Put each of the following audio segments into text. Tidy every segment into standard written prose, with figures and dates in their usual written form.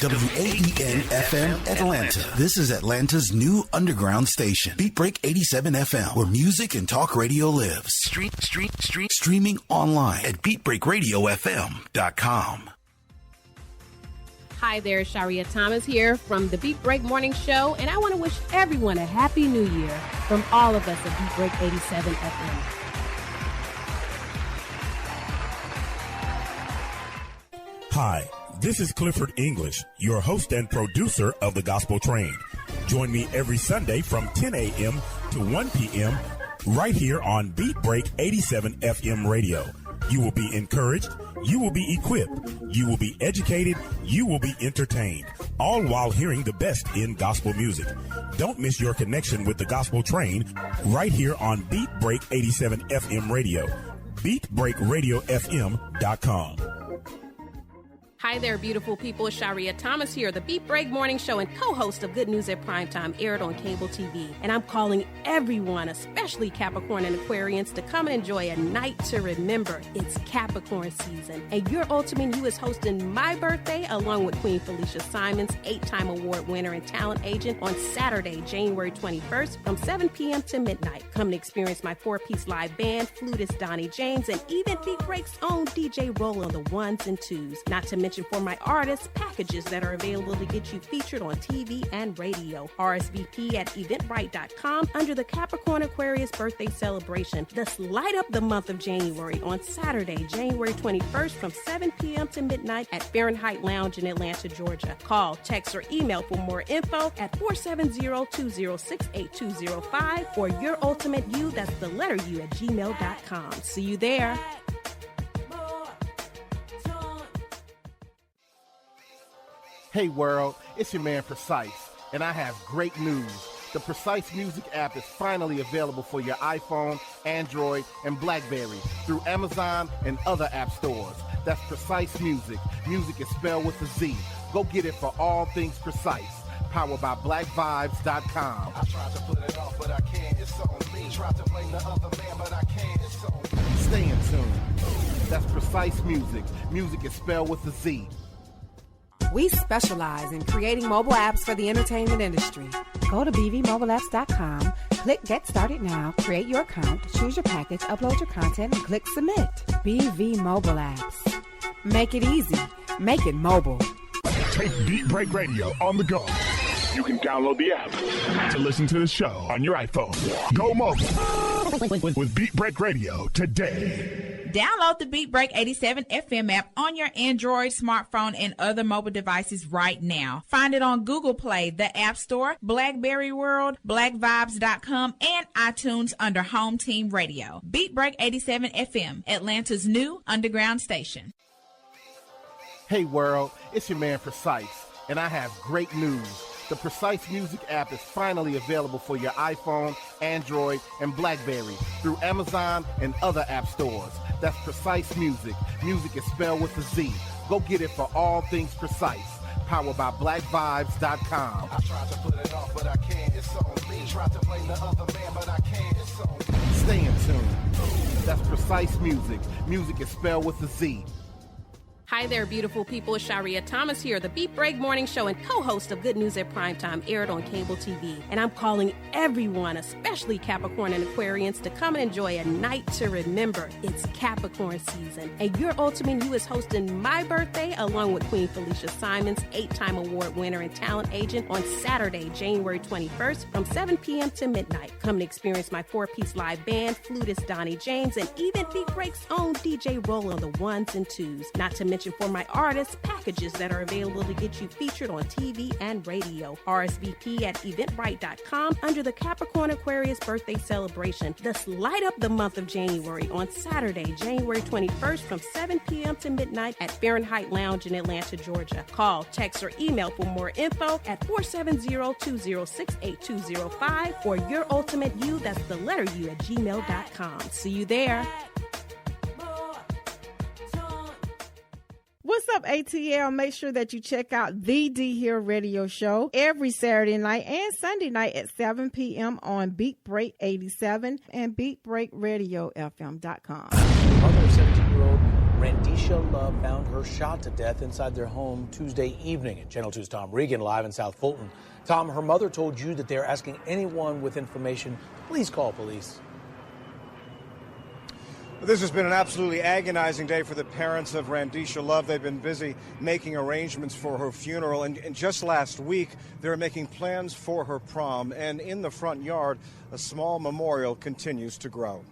WAEN-FM Atlanta. This is Atlanta's new underground station, Beat Break 87 FM, where music and talk radio lives. Streaming online at beatbreakradiofm.com. Hi there, Sharia Thomas here from the Beat Break Morning Show, and I want to wish everyone a Happy New Year from all of us at Beat Break 87 FM. Hi, this is Clifford English, your host and producer of The Gospel Train. Join me every Sunday from 10 a.m. to 1 p.m. right here on Beat Break 87 FM radio. You will be encouraged, you will be equipped, you will be educated, you will be entertained, all while hearing the best in gospel music. Don't miss your connection with The Gospel Train right here on Beat Break 87 FM radio. BeatBreakRadioFM.com. Hi there, beautiful people. Sharia Thomas here, the Beat Break Morning Show and co-host of Good News at Primetime, aired on cable TV. And I'm calling everyone, especially Capricorn and Aquarians, to come and enjoy a night to remember. It's Capricorn season. And Your Ultimate You is hosting my birthday along with Queen Felicia Simons, 8-time award winner and talent agent, on Saturday, January 21st from 7 p.m. to midnight. Come to experience my 4-piece live band, flutist Donnie James, and even Beat Break's own DJ Roll on the ones and twos. Not to mention for my artists, packages that are available to get you featured on TV and radio. RSVP at eventbrite.com under the Capricorn Aquarius birthday celebration. Let's light up the month of January on Saturday, January 21st from 7 p.m. to midnight at Fahrenheit Lounge in Atlanta, Georgia. Call, text, or email for more info at 470-206-8205 or Your Ultimate You, that's the letter U, at gmail.com. See you there. Hey world, it's your man Precise, and I have great news. The Precise Music app is finally available for your iPhone, Android, and BlackBerry through Amazon and other app stores. That's Precise Music. Music is spelled with a Z. Go get it for all things Precise. Powered by BlackVibes.com. I tried to put it off, but I can't. It's on me. Tried to blame the other man, but I can't. It's on me. Stay in tune. That's Precise Music. Music is spelled with a Z. We specialize in creating mobile apps for the entertainment industry. Go to bvmobileapps.com, click Get Started Now, create your account, choose your package, upload your content, and click Submit. BV Mobile Apps. Make it easy. Make it mobile. Take Beat Break Radio on the go. You can download the app to listen to the show on your iPhone. Go mobile with Beat Break Radio today. Download the Beat Break 87 FM app on your Android, smartphone, and other mobile devices right now. Find it on Google Play, the App Store, BlackBerry World, BlackVibes.com, and iTunes under Home Team Radio. Beat Break 87 FM, Atlanta's new underground station. Hey world, it's your man Precise, and I have great news. The Precise Music app is finally available for your iPhone, Android, and BlackBerry through Amazon and other app stores. That's Precise Music. Music is spelled with a Z. Go get it for all things Precise. Powered by BlackVibes.com. I tried to put it off, but I can't. It's on me. Tried to blame the other man, but I can't. It's on me. Stay in tune. That's Precise Music. Music is spelled with a Z. Hi there, beautiful people. Sharia Thomas here, the Beat Break Morning Show and co-host of Good News at Primetime, aired on cable TV. And I'm calling everyone, especially Capricorn and Aquarians, to come and enjoy a night to remember. It's Capricorn season. And Your Ultimate You is hosting my birthday along with Queen Felicia Simons, 8-time award winner and talent agent, on Saturday, January 21st from 7 p.m. to midnight. Come to experience my 4-piece live band, flutist Donnie James, and even Beat Break's own DJ Roll on the ones and twos. Not to mention for my artists, packages that are available to get you featured on TV and radio. RSVP at eventbrite.com under the Capricorn Aquarius birthday celebration. Let's light up the month of January on Saturday, January 21st from 7 p.m. to midnight at Fahrenheit Lounge in Atlanta, Georgia. Call, text, or email for more info at 470-206-8205 or Your Ultimate You, that's the letter U, at gmail.com. See you there. What's up, ATL? Make sure that you check out the Dee Hill Radio Show every Saturday night and Sunday night at 7 p.m. on Beat Break 87 and BeatBreakRadioFM.com. Mother of a 17-year-old Randisha Love found her shot to death inside their home Tuesday evening. And Channel 2's Tom Regan live in South Fulton. Tom, her mother told you that they're asking anyone with information, please call police. This has been an absolutely agonizing day for the parents of Randisha Love. They've been busy making arrangements for her funeral. And just last week, they were making plans for her prom. And in the front yard, a small memorial continues to grow.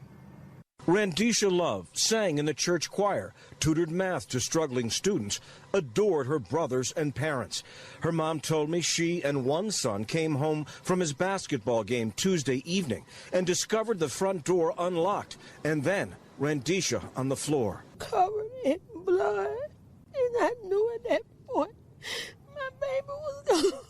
Randisha Love sang in the church choir, tutored math to struggling students, adored her brothers and parents. Her mom told me she and one son came home from his basketball game Tuesday evening and discovered the front door unlocked, and then Randisha on the floor. Covered in blood, and I knew at that point my baby was gone.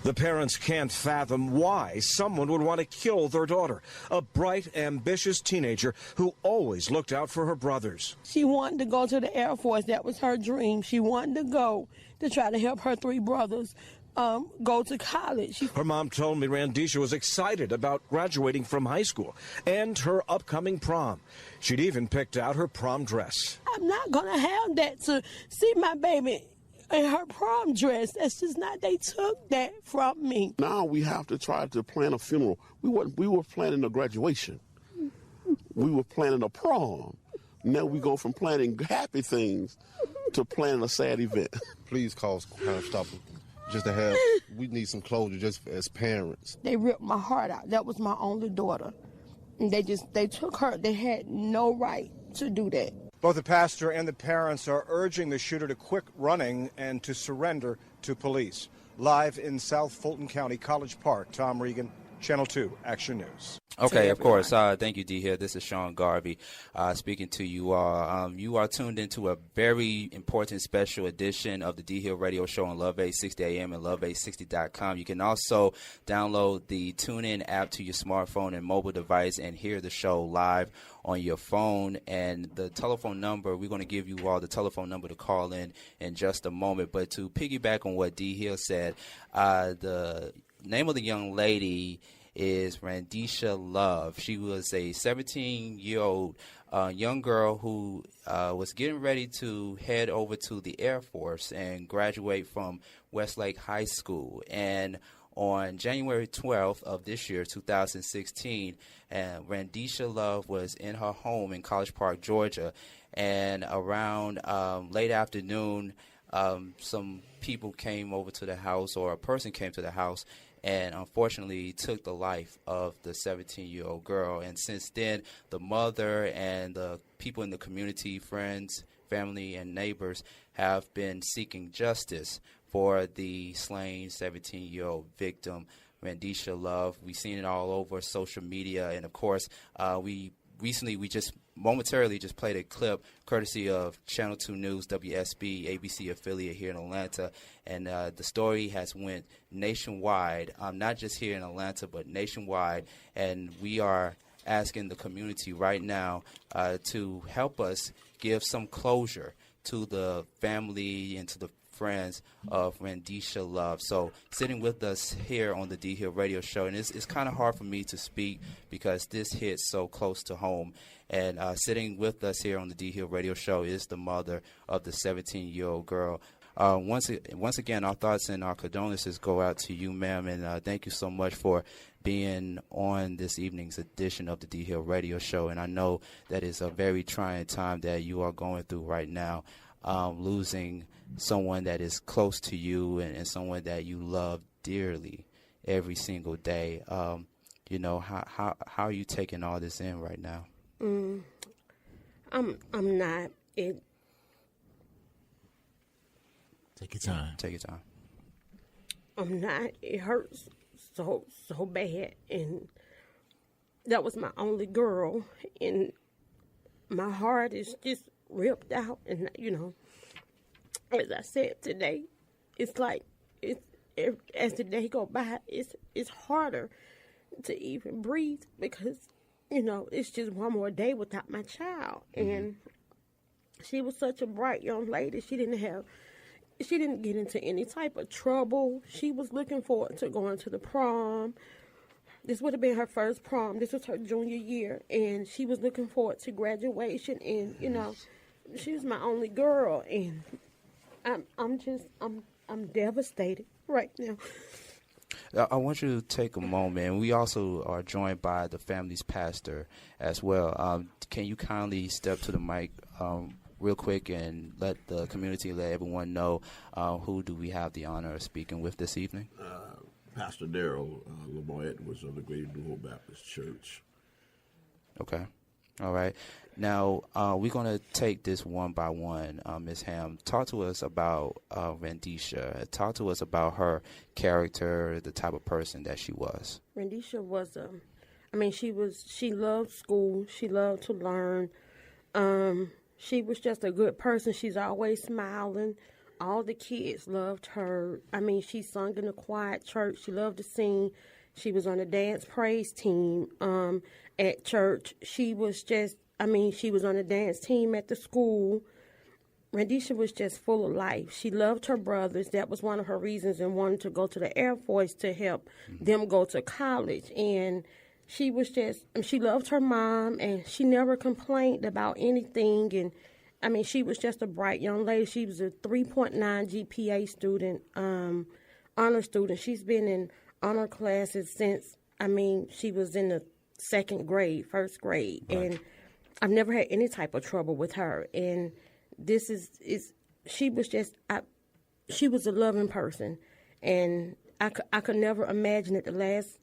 The parents can't fathom why someone would want to kill their daughter, a bright, ambitious teenager who always looked out for her brothers. She wanted to go to the Air Force. That was her dream. She wanted to go to try to help her three brothers go to college. Her mom told me Randisha was excited about graduating from high school and her upcoming prom. She'd even picked out her prom dress. I'm not going to have that to see my baby in her prom dress. That's just not, they took that from me. Now we have to try to plan a funeral. We were planning a graduation. We were planning a prom. Now we go from planning happy things to planning a sad event. Please call Crime Stopper. Just to have, we need some closure just as parents. They ripped my heart out. That was my only daughter. And they took her. They had no right to do that. Both the pastor and the parents are urging the shooter to quit running and to surrender to police. Live in South Fulton County, College Park, Tom Regan, Channel 2, Action News. Okay, of course. Thank you, Dee Hill. This is Sean Garvey speaking to you all. You are tuned into a very important special edition of the Dee Hill Radio Show on Love 860 AM and Love860.com. You can also download the TuneIn app to your smartphone and mobile device and hear the show live on your phone. And the telephone number, we're going to give you all the telephone number to call in just a moment. But to piggyback on what Dee Hill said, the name of the young lady is Randisha Love. She was a 17-year-old young girl who was getting ready to head over to the Air Force and graduate from Westlake High School. And on January 12th of this year, 2016, Randisha Love was in her home in College Park, Georgia. And around late afternoon, some people came over to the house, or a person came to the house, and unfortunately took the life of the 17-year-old girl. And since then, the mother and the people in the community, friends, family, and neighbors have been seeking justice for the slain 17-year-old victim, Randisha Love. We've seen it all over social media, and of course, we just momentarily just played a clip courtesy of Channel 2 News, WSB, ABC affiliate here in Atlanta. And the story has went nationwide, not just here in Atlanta, but nationwide. And we are asking the community right now to help us give some closure to the family and to the friends of Randisha Love. So sitting with us here on the Dee Hill Radio Show, and it's kind of hard for me to speak because this hits so close to home. And sitting with us here on the Dee Hill Radio Show is the mother of the 17-year-old girl. Once again, our thoughts and our condolences go out to you, ma'am, and thank you so much for being on this evening's edition of the Dee Hill Radio Show. And I know that is a very trying time that you are going through right now, losing someone that is close to you and someone that you love dearly every single day. You know, how are you taking all this in right now? I'm not. Take your time. Take your time. I'm not. It hurts so bad, and that was my only girl, and my heart is just ripped out. And you know, as I said today, it's like as the day go by, it's harder to even breathe because you know it's just one more day without my child, and she was such a bright young lady. She didn't get into any type of trouble. She was looking forward to going to the prom. this would have been her first prom. This was her junior year, and she was looking forward to graduation. And you know, she was my only girl, and I'm devastated right now. I want you to take a moment. We also are joined by the family's pastor as well. Can you kindly step to the mic real quick and let the community, let everyone know who do we have the honor of speaking with this evening? Pastor Darrell Lamar Edwards of the Greater New Hope Baptist Church. Okay. All right. Now, we're going to take this one by one. Ms. Hamm, talk to us about Randisha. Talk to us about her character, the type of person that she was. Randisha was, she loved school. She loved to learn. She was just a good person. She's always smiling. All the kids loved her. She sung in the choir at church. She loved to sing. She was on the dance praise team at church. She was on the dance team at the school. Randisha was just full of life. She loved her brothers. That was one of her reasons and wanted to go to the Air Force to help them go to college. And she loved her mom, and she never complained about anything. And she was just a bright young lady. She was a 3.9 GPA student, honor student. She's been in honor classes since, she was in the first grade. Right. And I've never had any type of trouble with her. And she was a loving person. And I could never imagine that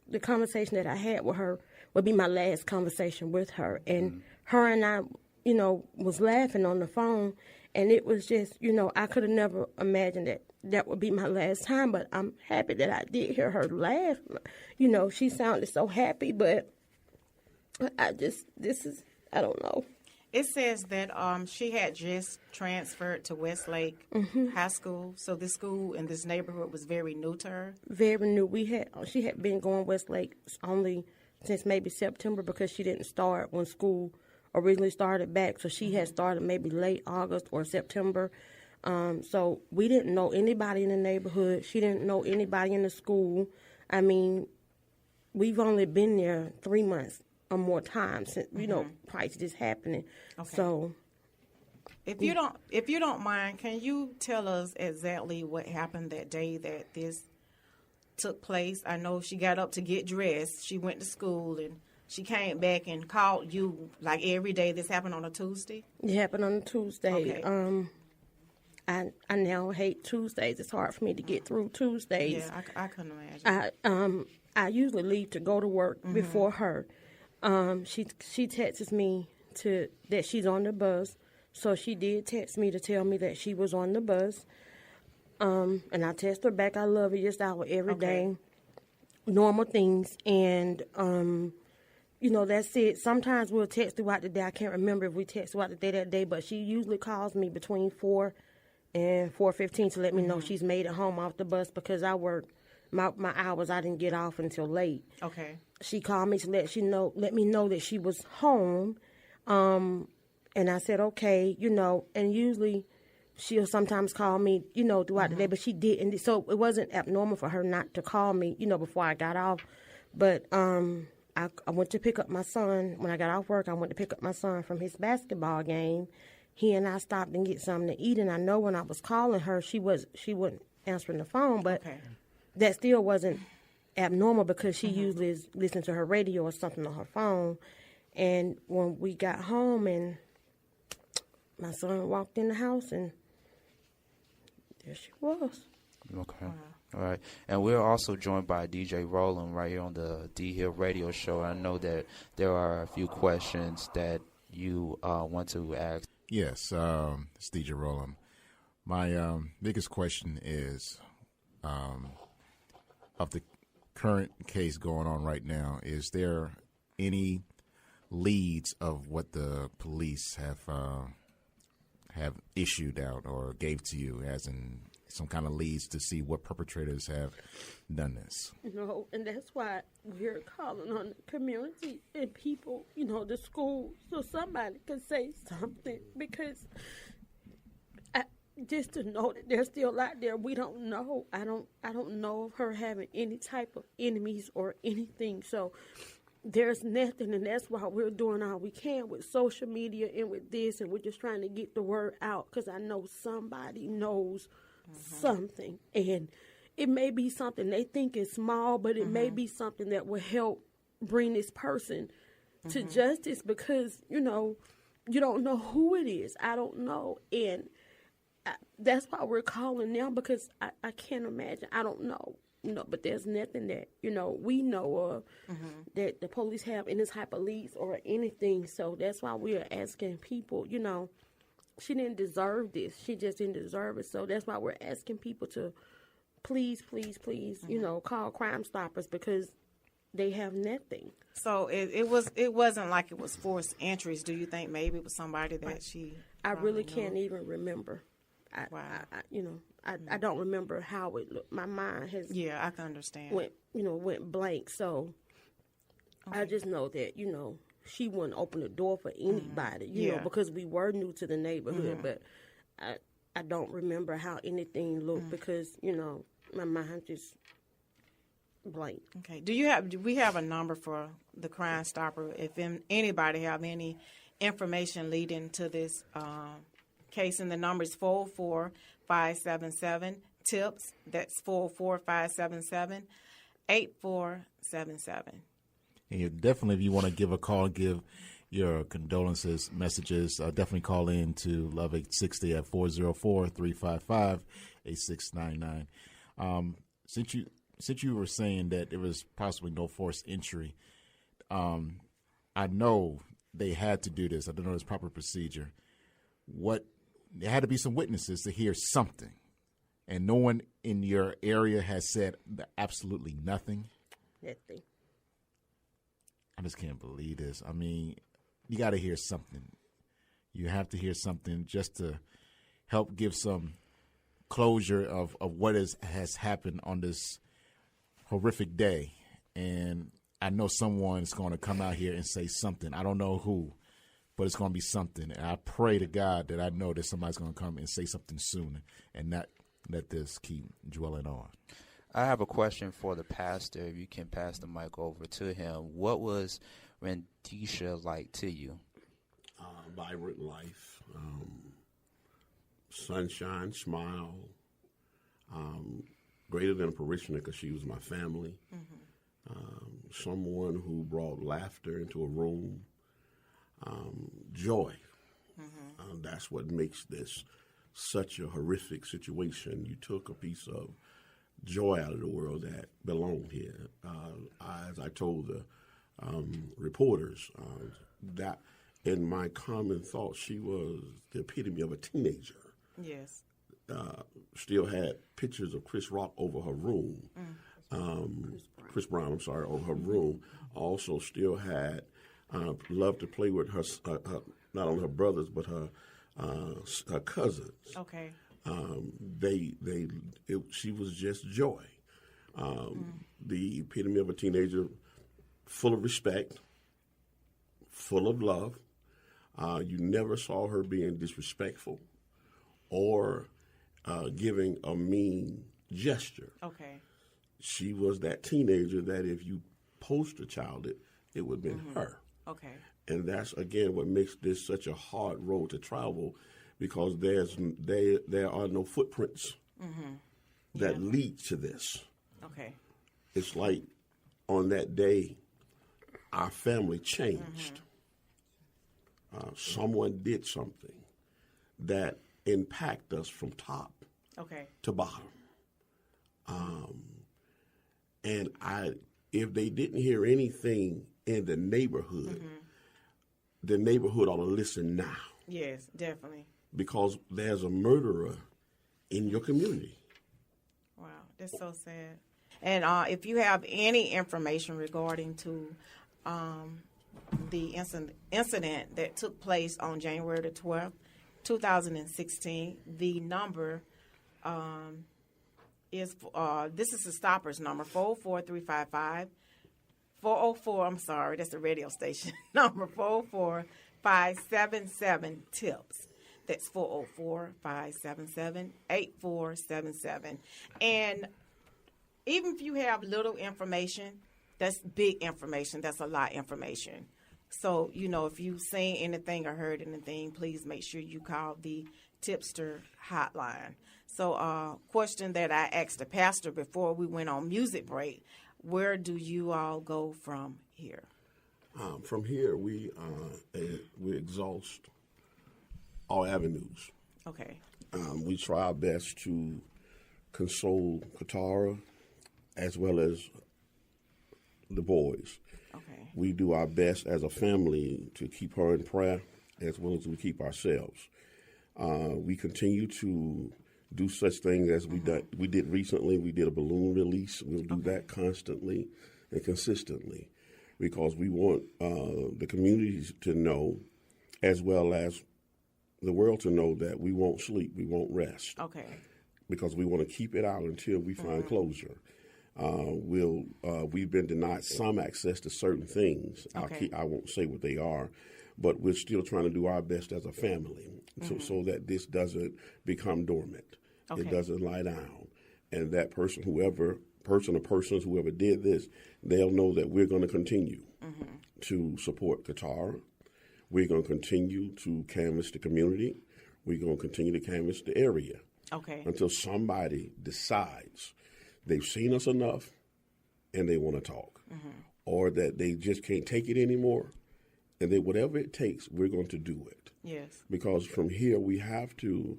the conversation that I had with her would be my last conversation with her. And her and I, was laughing on the phone, and it was just, I could have never imagined that would be my last time, but I'm happy that I did hear her laugh. She sounded so happy, but I don't know. It says that she had just transferred to Westlake High School, so this school in this neighborhood was very new to her. Very new. She had been going Westlake only since maybe September, because she didn't start when school originally started back, so she had started maybe late August or September. So we didn't know anybody in the neighborhood. She didn't know anybody in the school. We've only been there 3 months or more times since prior to this happening. Okay. So, if you don't mind, can you tell us exactly what happened that day that this took place? I know she got up to get dressed. She went to school and she came back and called you like every day. This happened on a Tuesday? It happened on a Tuesday. Okay. I now hate Tuesdays. It's hard for me to get through Tuesdays. Yeah, I couldn't imagine. I usually leave to go to work before her. She texts me that she's on the bus. So she did text me to tell me that she was on the bus. And I text her back, I love you, just out every day. Normal things. And that's it. Sometimes we'll text throughout the day. I can't remember if we text throughout the day that day, but she usually calls me between 4 and 4:15 to let me know she's made it home off the bus, because I work my hours. I didn't get off until late. Okay. She called me to let me know that she was home, and I said okay, and usually she'll sometimes call me, throughout the day, but she didn't. So it wasn't abnormal for her not to call me, before I got off. But I went to pick up my son. When I got off work, I went to pick up my son from his basketball game. He and I stopped and get something to eat, and I know when I was calling her, she wasn't answering the phone, but that still wasn't abnormal, because she usually is listening to her radio or something on her phone. And when we got home, and my son walked in the house, and there she was. Okay. All right. And we're also joined by DJ Roland right here on the Dee Hill Radio Show. I know that there are a few questions that you want to ask. Yes, it's DJ Roland. My biggest question is, of the current case going on right now, is there any leads of what the police have issued out or gave to you, as in some kind of leads to see what perpetrators have done this? No, and that's why we're calling on the community and people, the school, so somebody can say something, because just to know that they're still out there. We don't know. I don't know of her having any type of enemies or anything. So there's nothing, and that's why we're doing all we can with social media and with this, and we're just trying to get the word out, because I know somebody knows something, and it may be something they think is small, but it may be something that will help bring this person to justice, because, you know, you don't know who it is. I don't know, and that's why we're calling now, because I can't imagine. I don't know. You know, but there's nothing that, you know, we know of that the police have any type of leads or anything. So that's why we are asking people, you know, she didn't deserve this. She just didn't deserve it. So that's why we're asking people to please, you know, call Crime Stoppers, because they have nothing. So it wasn't like it was forced entries. Do you think maybe it was somebody that she? I really can't even remember. I don't remember how it looked. My mind has. Yeah, I can understand. Went blank. So I just know that, you know, she wouldn't open the door for anybody, you know, because we were new to the neighborhood. But I don't remember how anything looked because, you know, my mind just blank. Okay. Do we have a number for the Crime Stopper? If anybody have any information leading to this case, and the number is 404-577-TIPS. That's 404-577-8477. And you definitely, if you want to give a call, give your condolences messages, definitely call in to Love 860 at 404-355-8699. Since you were saying that there was possibly no forced entry, I know they had to do this. I don't know this proper procedure. There had to be some witnesses to hear something, and no one in your area has said absolutely nothing. Nothing. I just can't believe this. I mean, you got to hear something. You have to hear something just to help give some closure of what has happened on this horrific day. And I know someone's going to come out here and say something. I don't know who, but it's going to be something. And I pray to God that I know that somebody's going to come and say something soon and not let this keep dwelling on. I have a question for the pastor. If you can pass the mic over to him. What was Randisha like to you? Vibrant life, sunshine, smile, greater than a parishioner because she was my family, someone who brought laughter into a room, joy. That's what makes this such a horrific situation. You took a piece of joy out of the world that belonged here. As I told the reporters, that in my common thought, she was the epitome of a teenager. Yes. Still had pictures of Chris Rock over her room. Chris Brown, I'm sorry, over her room. Also still had loved to play with her, not only her brothers, but her cousins. Okay. She was just joy. The epitome of a teenager, full of respect, full of love. You never saw her being disrespectful or giving a mean gesture. Okay. She was that teenager that if you poster child it would have been her. Okay. And that's, again, what makes this such a hard road to travel, because there are no footprints that lead to this. Okay. It's like on that day, our family changed. Someone did something that impacted us from top to bottom. And if they didn't hear anything in the neighborhood ought to listen now. Yes, definitely. Because there's a murderer in your community. Wow, that's so sad. And if you have any information regarding to the incident that took place on January the 12th, 2016, the number is, this is the Stoppers number, 404-355. 404, I'm sorry, that's the radio station, number 404-577-TIPS. That's 404-577-8477. And even if you have little information, that's big information. That's a lot of information. So, if you've seen anything or heard anything, please make sure you call the tipster hotline. So, question that I asked the pastor before we went on music break, where do you all go from here? From here, we exhaust all avenues. Okay. We try our best to console Katara as well as the boys. Okay. We do our best as a family to keep her in prayer as well as we keep ourselves. We continue to do such things as we did recently. We did a balloon release. We'll do that constantly and consistently because we want the communities to know as well as the world to know that we won't sleep, we won't rest. Okay. Because we want to keep it out until we find closure. We've been denied some access to certain things. Okay. I won't say what they are, but we're still trying to do our best as a family so that this doesn't become dormant. Okay. It doesn't lie down. And that person or persons, whoever did this, they'll know that we're going to continue to support Katara. We're going to continue to canvass the community. We're going to continue to canvass the area. Okay. Until somebody decides they've seen us enough and they want to talk. Or that they just can't take it anymore. And then whatever it takes, we're going to do it. Yes. Because from here we have to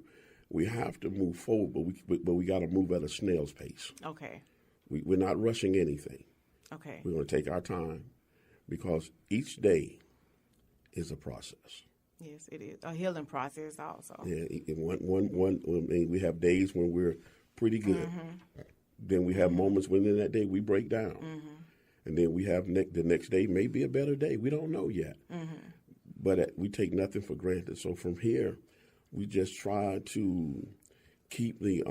move forward, but we got to move at a snail's pace. Okay. We're not rushing anything. Okay. We're going to take our time because each day is a process. Yes, it is a healing process also. Yeah, we have days when we're pretty good. Then we have moments when in that day we break down. And then we have the next day may be a better day. We don't know yet. But we take nothing for granted. So from here, we just try to keep the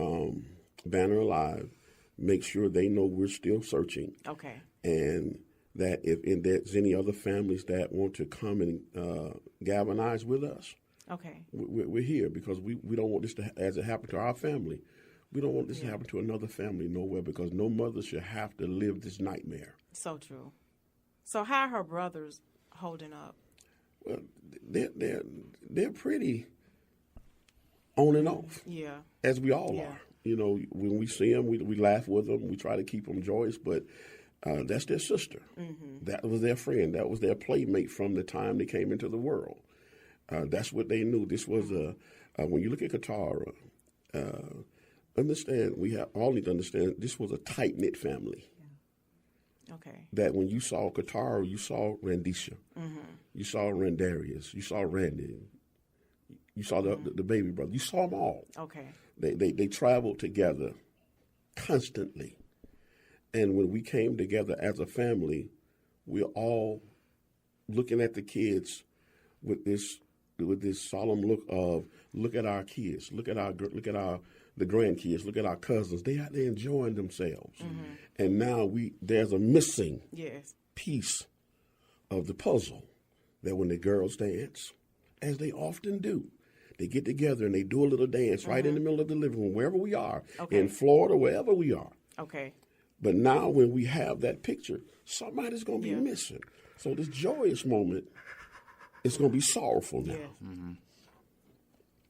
banner alive, make sure they know we're still searching. Okay. And that if there's any other families that want to come and galvanize with us, okay, we're here because we don't want this to, as it happened to our family, we don't want this to happen to another family nowhere because no mother should have to live this nightmare. So true. So how are her brothers holding up? Well, they're pretty on and off. Yeah. As we all are. When we see them, we laugh with them. We try to keep them joyous, but that's their sister. That was their friend. That was their playmate from the time they came into the world. That's what they knew. This was when you look at Katara, understand, we all need to understand this was a tight-knit family. Okay. That when you saw Katara, you saw Randisha. You saw Randarius. You saw Randy. You saw the baby brother. You saw them all. Okay. They traveled together constantly. And when we came together as a family, we're all looking at the kids with this solemn look of, look at our kids, look at the grandkids, look at our cousins. They're enjoying themselves. And now there's a missing piece of the puzzle that when the girls dance, as they often do, they get together and they do a little dance right in the middle of the living room, wherever we are, in Florida, wherever we are. Okay. But now when we have that picture, somebody's going to be missing. So this joyous moment is going to be sorrowful now.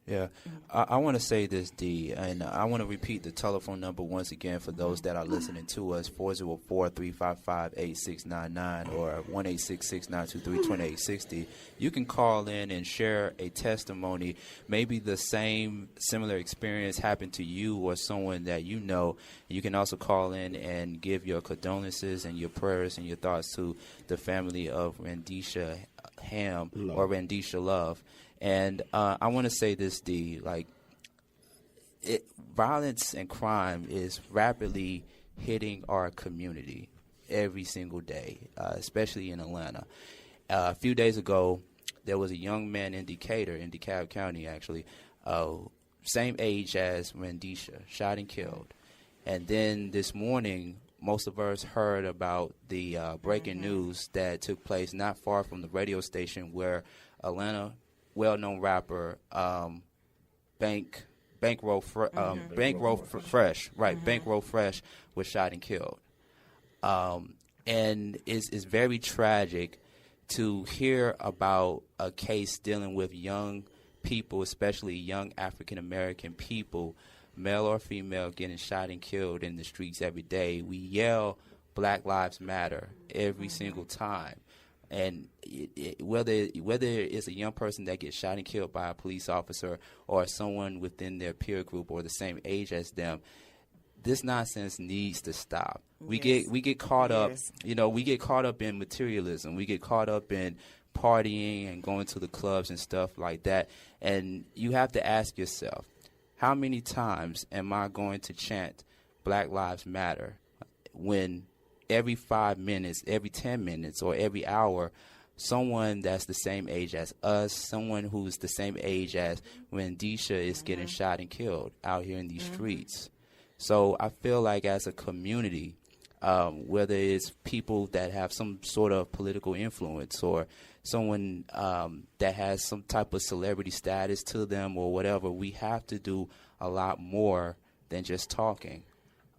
Yeah, I want to say this, Dee, and I want to repeat the telephone number once again for those that are listening to us, 404-355-8699 or 1-866-923-2860. You can call in and share a testimony. Maybe the same similar experience happened to you or someone that you know. You can also call in and give your condolences and your prayers and your thoughts to the family of Randisha Hamm or Randisha Love. And I want to say this, Dee, violence and crime is rapidly hitting our community every single day, especially in Atlanta. A few days ago, there was a young man in Decatur, in DeKalb County, actually, same age as Randisha, shot and killed. And then this morning, most of us heard about the breaking news that took place not far from the radio station where Atlanta well-known rapper Bankroll Fresh, right? Bankroll Fresh was shot and killed, and it's very tragic to hear about a case dealing with young people, especially young African American people, male or female, getting shot and killed in the streets every day. We yell Black Lives Matter every single time. And whether it's a young person that gets shot and killed by a police officer or someone within their peer group or the same age as them, this nonsense needs to stop. We get caught up, we get caught up in materialism. We get caught up in partying and going to the clubs and stuff like that. And you have to ask yourself, how many times am I going to chant Black Lives Matter when every 5 minutes, every 10 minutes, or every hour, someone that's the same age as us, someone who's the same age as Randisha is getting shot and killed out here in these streets. So I feel like as a community, whether it's people that have some sort of political influence or someone that has some type of celebrity status to them or whatever, we have to do a lot more than just talking.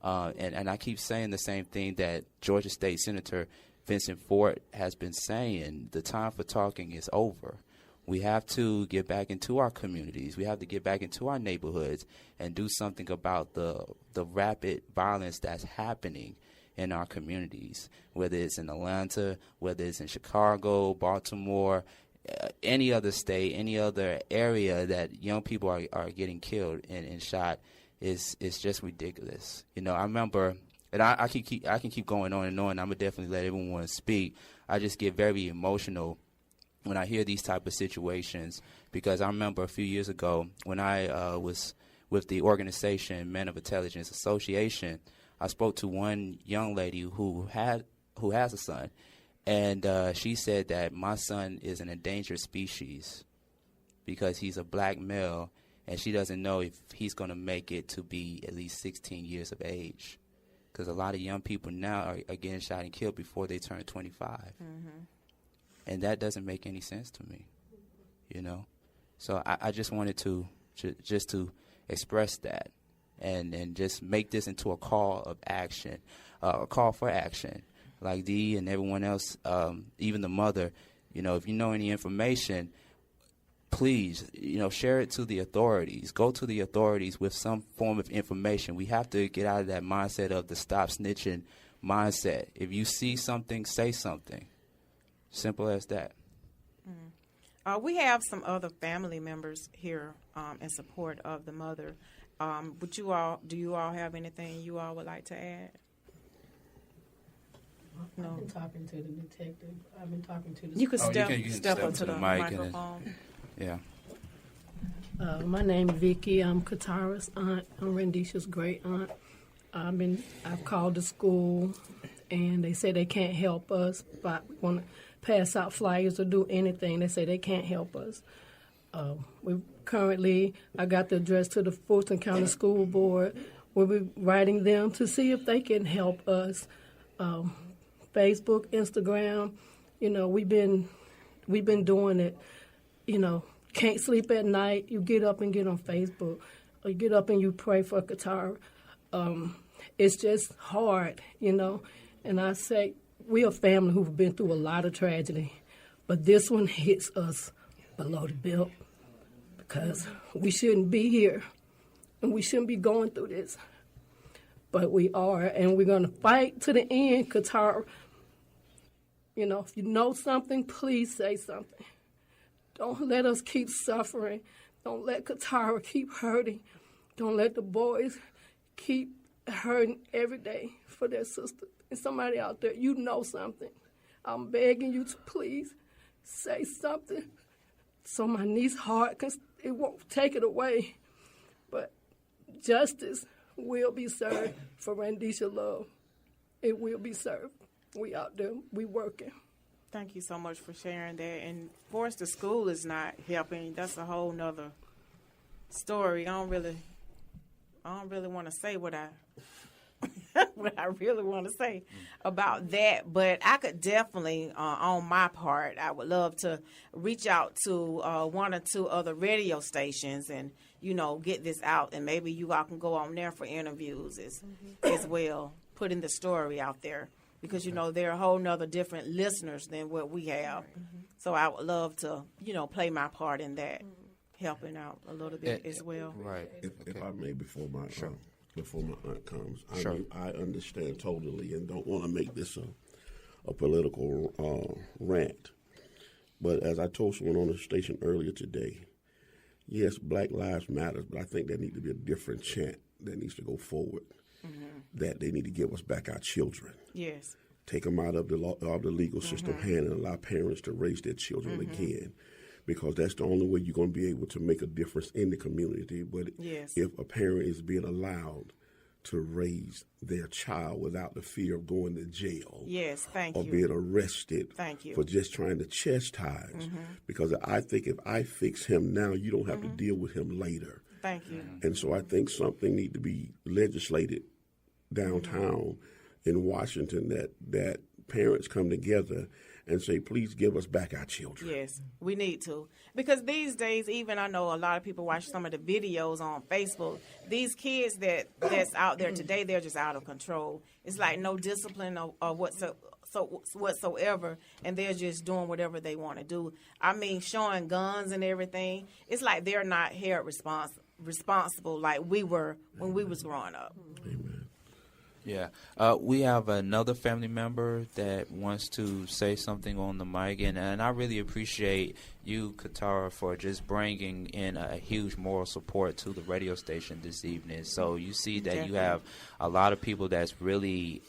And I keep saying the same thing that Georgia State Senator Vincent Ford has been saying. The time for talking is over. We have to get back into our communities. We have to get back into our neighborhoods and do something about the rapid violence that's happening in our communities, whether it's in Atlanta, whether it's in Chicago, Baltimore, any other state, any other area that young people are getting killed and shot. It's just ridiculous. I remember, and I can keep going on and on. I'm gonna definitely let everyone speak. I just get very emotional when I hear these type of situations, because I remember a few years ago when I was with the organization Men of Intelligence Association, I spoke to one young lady who has a son, and she said that my son is an endangered species because he's a black male. And she doesn't know if he's going to make it to be at least 16 years of age. Because a lot of young people now are getting shot and killed before they turn 25. And that doesn't make any sense to me, So I just wanted to express that and just make this into a call of action, a call for action. Like Dee and everyone else, even the mother, if you know any information, please, share it to the authorities. Go to the authorities with some form of information. We have to get out of that mindset of the stop snitching mindset. If you see something, say something. Simple as that. We have some other family members here in support of the mother. Do you all have anything you all would like to add? No. I've been talking to the detective. I've been talking to the... You could step up to the microphone. Yeah. My name is Vicky. I'm Katara's aunt. I'm Randisha's great aunt. I've called the school, and they say they can't help us, but we want to pass out flyers or do anything. They say they can't help us. I got the address to the Fulton County School Board. We'll be writing them to see if they can help us. Facebook, Instagram, we've been doing it. Can't sleep at night, you get up and get on Facebook, or you get up and you pray for Katara. It's just hard, and I say we're a family who've been through a lot of tragedy, but this one hits us below the belt because we shouldn't be here and we shouldn't be going through this. But we are, and we're going to fight to the end, Katara. If you know something, please say something. Don't let us keep suffering. Don't let Katara keep hurting. Don't let the boys keep hurting every day for their sister. And somebody out there, you know something. I'm begging you to please say something so my niece's heart, because it won't take it away. But justice will be served for Randisha Love. It will be served. We out there, we working. Thank you so much for sharing that. And of course, the school is not helping. That's a whole nother story. I don't really want to say what I what I really want to say about that. But I could definitely, on my part, I would love to reach out to one or two other radio stations and, get this out. And maybe you all can go on there for interviews as well, putting the story out there. Because, there are a whole nother different listeners than what we have. So I would love to, play my part in that, helping out a little bit as well. Right. If I may, before my aunt comes, Sure. I understand totally and don't want to make this a political rant. But as I told someone on the station earlier today, yes, Black Lives Matter, but I think there needs to be a different chant that needs to go forward, that they need to give us back our children. Yes. Take them out of the legal system hand and allow parents to raise their children again, because that's the only way you're going to be able to make a difference in the community. But if a parent is being allowed to raise their child without the fear of going to jail, or being arrested for just trying to chastise, because I think if I fix him now, you don't have to deal with him later. Thank you. And so I think something needs to be legislated downtown in Washington that parents come together and say, please give us back our children. Yes, we need to. Because these days, even I know a lot of people watch some of the videos on Facebook. These kids that's out there today, they're just out of control. It's like no discipline or whatsoever, and they're just doing whatever they want to do. I mean, showing guns and everything. It's like they're not held responsible like we were when we was growing up. Amen. Yeah. We have another family member that wants to say something on the mic, and I really appreciate you, Katara, for just bringing in a huge moral support to the radio station this evening. So you see that you have a lot of people that's really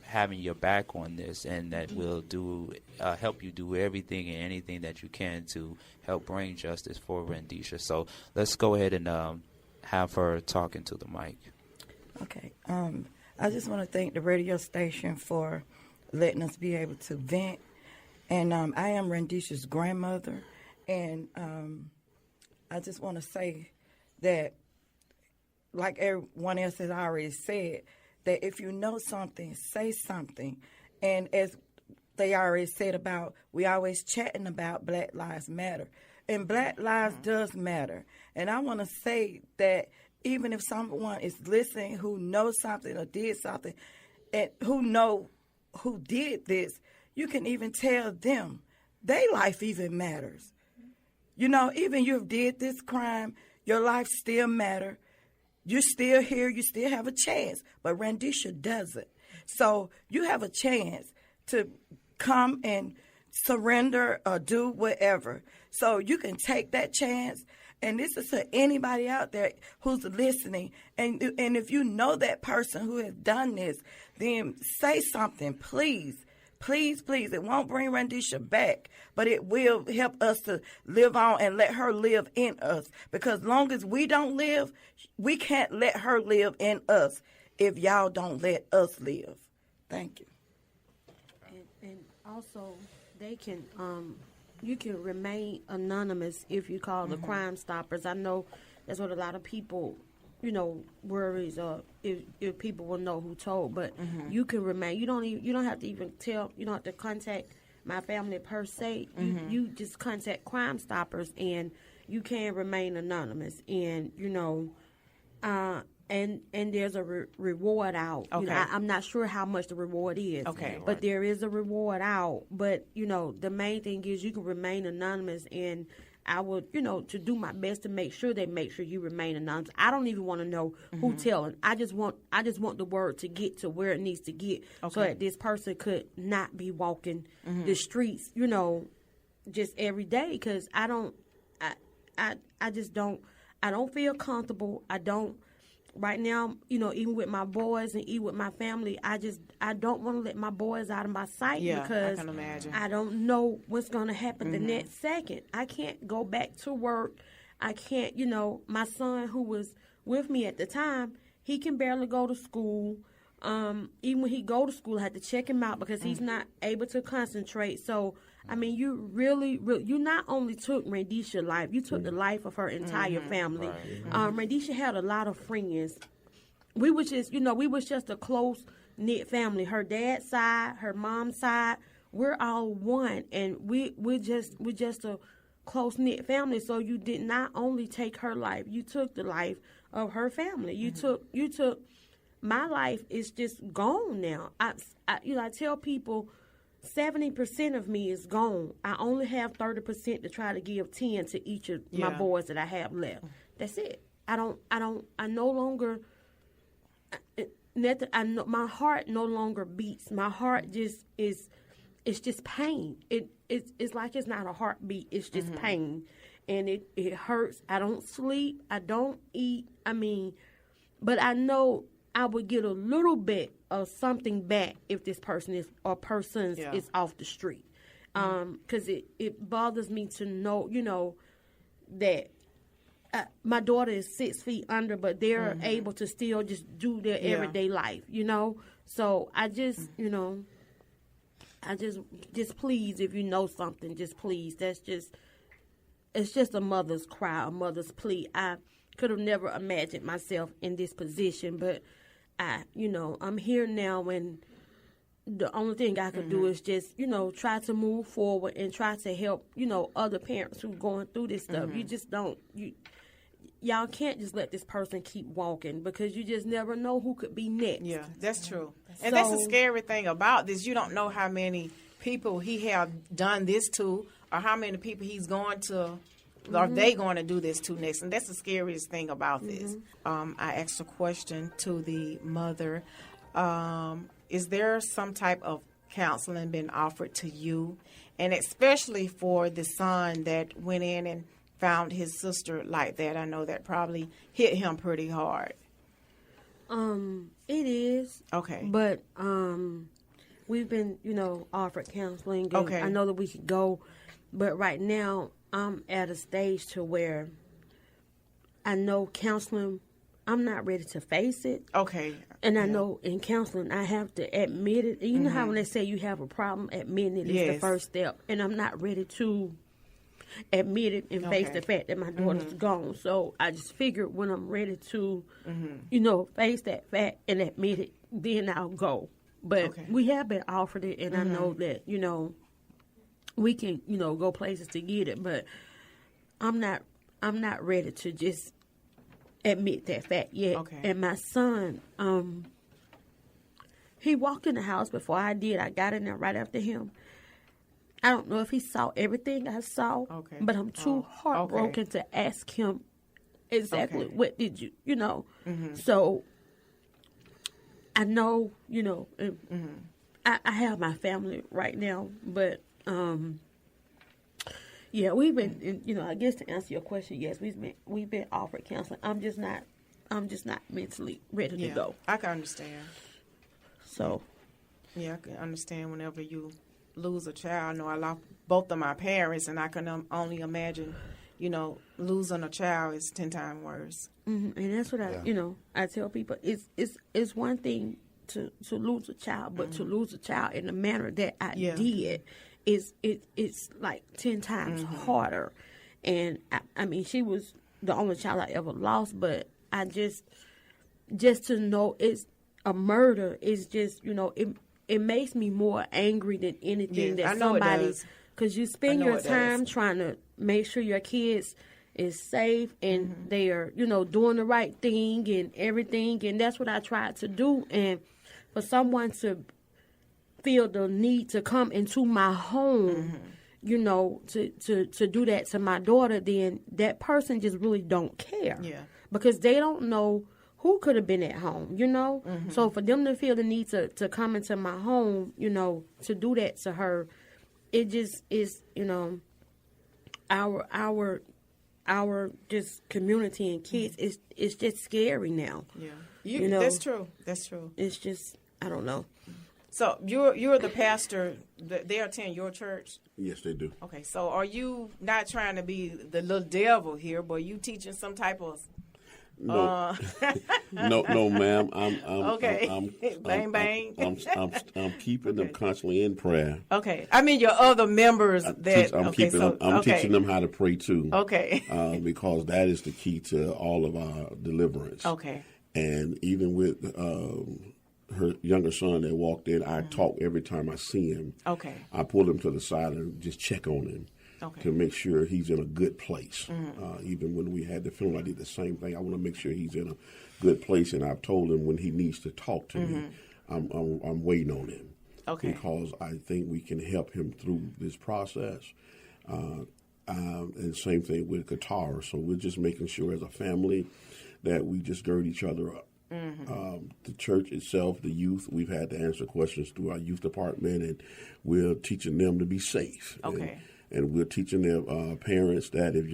having your back on this, and that will help you do everything and anything that you can to help bring justice for Randisha. So let's go ahead and have her talk into the mic. Okay. I just want to thank the radio station for letting us be able to vent. And I am Randisha's grandmother. And I just want to say that, like everyone else has already said, that if you know something, say something. And as they already said about, we always chatting about Black Lives Matter. And Black Lives does matter. And I want to say that even if someone is listening who knows something or did something, and who did this, you can even tell them their life even matters. Even you did this crime, your life still matter. You're still here. You still have a chance. But Randisha doesn't. So you have a chance to come and surrender or do whatever. So you can take that chance. And this is to anybody out there who's listening. And if you know that person who has done this, then say something, please. Please, please. It won't bring Randisha back, but it will help us to live on and let her live in us. Because long as we don't live, we can't let her live in us if y'all don't let us live. Thank you. And also, they can... you can remain anonymous if you call the Crime Stoppers. I know that's what a lot of people, worries if people will know who told. But you can remain. You don't have to even tell. You don't have to contact my family per se. You just contact Crime Stoppers, and you can remain anonymous. And and there's a reward out. Okay. I'm not sure how much the reward is. Okay. But there is a reward out. But, the main thing is you can remain anonymous, and I would, to do my best to make sure you remain anonymous. I don't even want to know who telling. I just want the word to get to where it needs to get so that this person could not be walking the streets, just every day, because I don't feel comfortable. I don't. Right now, even with my boys and even with my family, I don't want to let my boys out of my sight because I can imagine. I don't know what's going to happen the next second. I can't go back to work. I can't, my son who was with me at the time, he can barely go to school. Even when he go to school, I had to check him out because he's not able to concentrate. So, I mean, you really, you not only took Randisha's life, you took the life of her entire family. Right. Randisha had a lot of friends we was just a close knit family. Her dad's side, her mom's side, we're all one, and we're just a close knit family. So you did not only take her life, you took the life of her family. You took my life is just gone now. I tell people 70% of me is gone. I only have 30% to try to give 10 to each of my boys that I have left. That's it. I no longer my heart no longer beats. My heart just is, it's just pain. It's like it's not a heartbeat. It's just pain, and it hurts. I don't sleep. I don't eat. But I know I would get a little bit of something back if this person is off the street, because it bothers me to know, that my daughter is 6 feet under, but they're able to still just do their everyday life, So I just, just please, if you know something, just please. It's just a mother's cry, a mother's plea. I could have never imagined myself in this position, but I'm here now, and the only thing I could do is just, try to move forward and try to help, other parents who are going through this stuff. You just don't, y'all can't just let this person keep walking, because you just never know who could be next. Yeah, that's true. And that's the scary thing about this. You don't know how many people he have done this to, or how many people he's going to, or they going to do this to next. And that's the scariest thing about this. I asked a question to the mother. Is there some type of counseling been offered to you? And especially for the son that went in and found his sister like that. I know that probably hit him pretty hard. It is. Okay. But we've been, offered counseling. And okay. I know that we could go, but right now I'm at a stage to where I know counseling, I'm not ready to face it. Okay. And I know in counseling I have to admit it. You know how when they say you have a problem, admitting it is the first step. And I'm not ready to admit it and face the fact that my daughter's gone. So I just figured when I'm ready to, face that fact and admit it, then I'll go. But we have been offered it, and I know that, we can, go places to get it. But I'm not ready to just admit that fact yet. Okay. And my son, he walked in the house before I did. I got in there right after him. I don't know if he saw everything I saw, but I'm too heartbroken to ask him exactly what did you, So I know, I have my family right now, but we've been, I guess to answer your question, yes, we've been offered counseling. I'm just not mentally ready to go. I can understand. So, I can understand whenever you lose a child. I know I lost both of my parents, and I can only imagine, losing a child is 10 times worse. And that's what I tell people. It's one thing to lose a child, but to lose a child in the manner that I did it's like 10 times harder. And I mean, she was the only child I ever lost, but I just to know it's a murder is just, it makes me more angry than anything that somebody, because you spend your time trying to make sure your kids is safe and they are, doing the right thing and everything. And that's what I tried to do. And for someone to feel the need to come into my home, to do that to my daughter, then that person just really don't care. Yeah. Because they don't know who could have been at home, So for them to feel the need to come into my home, to do that to her, it just is, our just community and kids, it's just scary now. Yeah. That's true. That's true. It's just, I don't know. So you're the pastor. They attend your church? Yes, they do. Okay, so are you not trying to be the little devil here, but you teaching some type of... No, no, ma'am. Bang. I'm keeping them constantly in prayer. Okay, I mean your other members I'm teaching them how to pray too. Okay, because that is the key to all of our deliverance. Okay, And even with her younger son that walked in, I talk every time I see him. Okay. I pull him to the side and just check on him to make sure he's in a good place. Even when we had the funeral, I did the same thing. I want to make sure he's in a good place, and I've told him when he needs to talk to me, I'm waiting on him. Okay. Because I think we can help him through this process. And same thing with Katara. So we're just making sure as a family that we just gird each other up. The church itself, the youth, we've had to answer questions through our youth department, and we're teaching them to be safe. Okay. And we're teaching their parents that if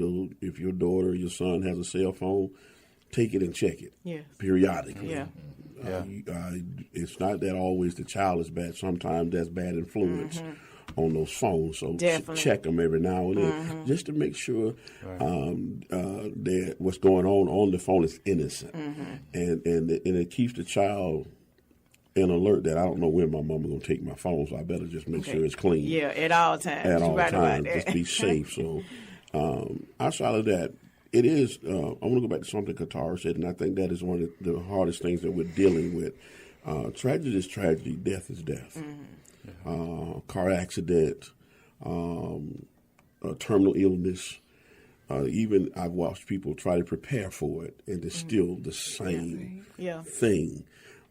your daughter or your son has a cell phone, take it and check it periodically. Yeah. It's not that always the child is bad. Sometimes that's bad influence on those phones. So check them every now and then, just to make sure that what's going on the phone is innocent, and it keeps the child in alert that I don't know when my mama gonna take my phone, so I better just make sure it's clean. Yeah, at all times. At all times, just be safe. So outside of that, it is. I want to go back to something Katara said, and I think that is one of the hardest things that we're dealing with. Tragedy is tragedy. Death is death. Car accident, terminal illness. Even I've watched people try to prepare for it, and it's still the same thing.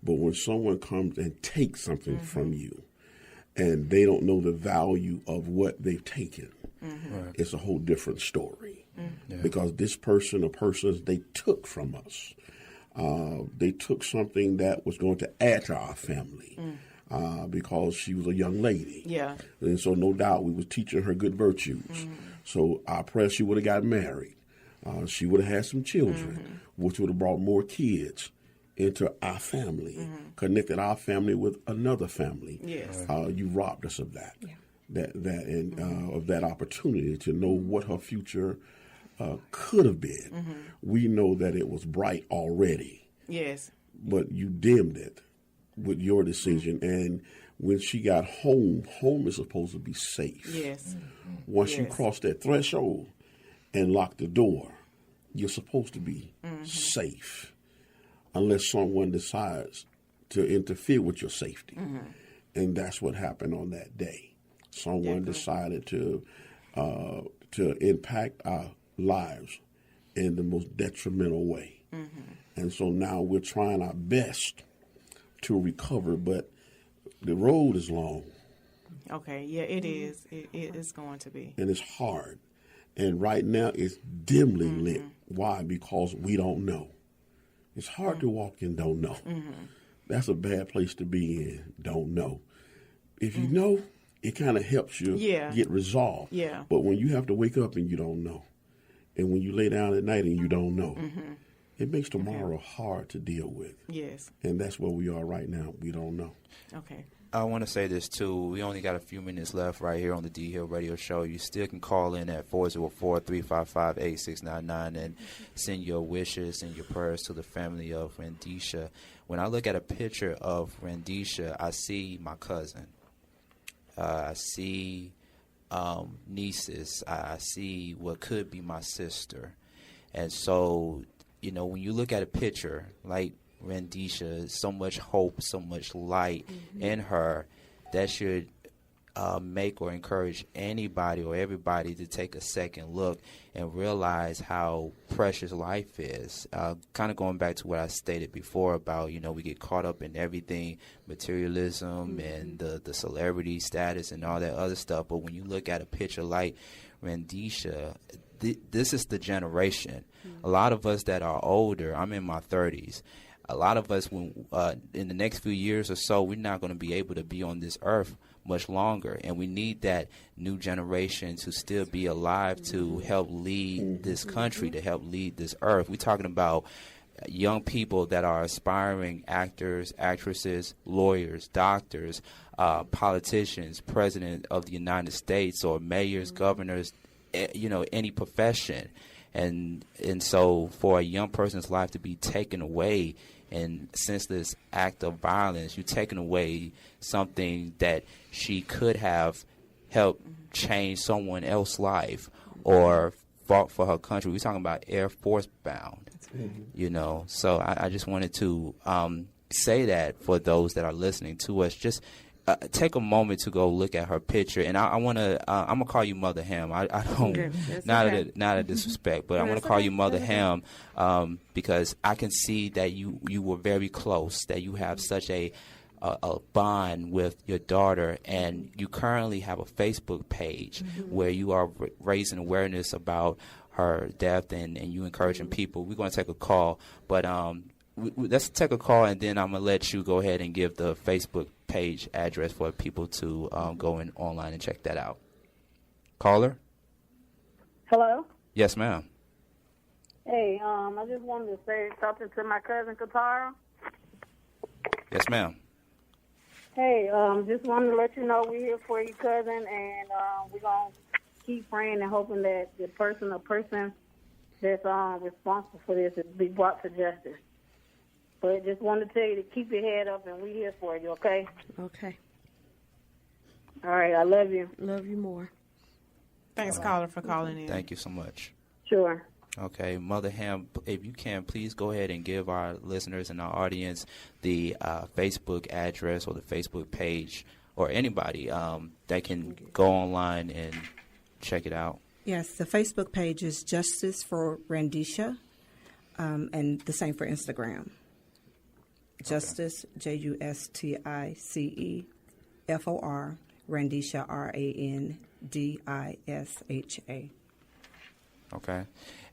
But when someone comes and takes something from you, and they don't know the value of what they've taken, it's a whole different story. Because this person or persons they took from us, they took something that was going to add to our family. Because she was a young lady. And so no doubt we was teaching her good virtues. So I pray she would have got married. She would have had some children, which would have brought more kids into our family, connected our family with another family. You robbed us of that. Of that opportunity to know what her future could have been. We know that it was bright already. But you dimmed it with your decision. And when she got home is supposed to be safe. Once you cross that threshold and lock the door, you're supposed to be safe, unless someone decides to interfere with your safety. And that's what happened on that day. Someone decided to impact our lives in the most detrimental way. And so now we're trying our best to recover, but the road is long. It is. It is going to be. And it's hard. And right now it's dimly lit. Why? Because we don't know. It's hard to walk and don't know. That's a bad place to be in, don't know. If you know, it kind of helps you get resolved. But when you have to wake up and you don't know, and when you lay down at night and you don't know, it makes tomorrow hard to deal with. And that's where we are right now. We don't know. I want to say this, too. We only got a few minutes left right here on the Dee Hill Radio Show. You still can call in at 404-355-8699 and send your wishes and your prayers to the family of Randisha. When I look at a picture of Randisha, I see my cousin. I see nieces. I see what could be my sister. And so, when you look at a picture like Randisha, so much hope, so much light in her, that should make or encourage anybody or everybody to take a second look and realize how precious life is. Kind of going back to what I stated before about, we get caught up in everything, materialism and the celebrity status and all that other stuff. But when you look at a picture like Randisha, this is the generation. A lot of us that are older, I'm in my 30s, a lot of us, when in the next few years or so, we're not going to be able to be on this earth much longer. And we need that new generation to still be alive to help lead this country, to help lead this earth. We're talking about young people that are aspiring actors, actresses, lawyers, doctors, politicians, president of the United States, or mayors, governors, any profession. And so for a young person's life to be taken away in senseless act of violence, you're taking away something that she could have helped change someone else's life or fought for her country. We're talking about Air Force bound, you know. So I just wanted to say that for those that are listening to us, just take a moment to go look at her picture. And I want to, I'm going to call you Mother Hamm. I don't, not a disrespect, but I want to call you Mother Hamm because I can see that you were very close, that you have such a bond with your daughter, and you currently have a Facebook page where you are raising awareness about her death and you encouraging people. We're going to take a call, but let's take a call, and then I'm going to let you go ahead and give the Facebook page address for people to go in online and check that out. Caller? Hello? Yes, ma'am. Hey, I just wanted to say something to my cousin Katara. Yes, ma'am. Hey, just wanted to let you know we're here for you, cousin, and we're going to keep praying and hoping that the person that's responsible for this is be brought to justice. But just wanted to tell you to keep your head up, and we're here for you, okay? Okay. All right, I love you. Love you more. Thanks, caller, for calling in. Thank you so much. Sure. Okay, Mother Hamm, if you can, please go ahead and give our listeners and our audience the Facebook address or the Facebook page, or anybody that can go online and check it out. Yes, the Facebook page is Justice for Randisha, and the same for Instagram. Justice, JUSTICE, FOR, Randisha, RANDISHA. Okay.